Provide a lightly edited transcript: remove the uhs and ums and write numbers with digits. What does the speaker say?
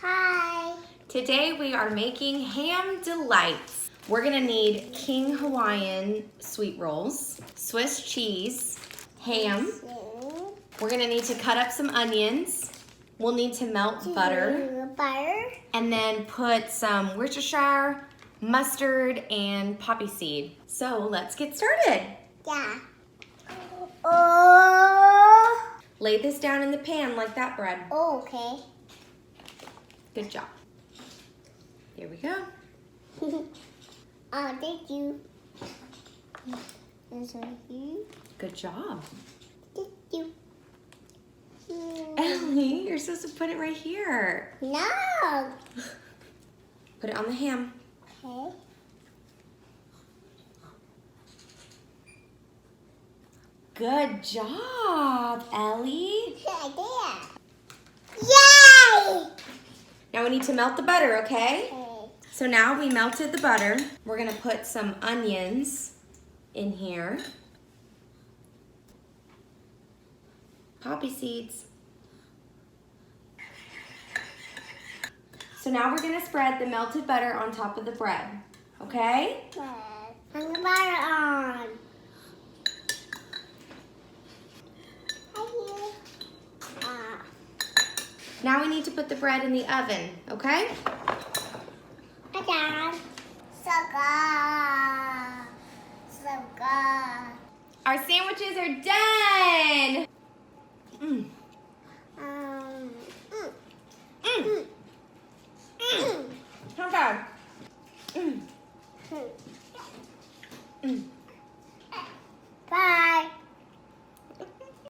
Hi. Today we are making ham delights. We're gonna need King Hawaiian sweet rolls, Swiss cheese, ham. We're gonna need to cut up some onions. We'll need to melt butter. And then put some Worcestershire, mustard, and poppy seed. So let's get started. Yeah. Lay this down in the pan like that, bread. Oh, okay. Good job. Here we go. Oh, thank you. This one here. Good job. Thank you. Ellie, you're supposed to put it right here. No. Put it on the ham. Okay. Good job, Ellie. I did. Yay! Now we need to melt the butter, okay? Okay. So now we melted the butter. We're gonna put some onions in here. Poppy seeds. So now we're gonna spread the melted butter on top of the bread, okay? Put the butter on. Now we need to put the bread in the oven, okay? Dad. So good. So good. Our sandwiches are done!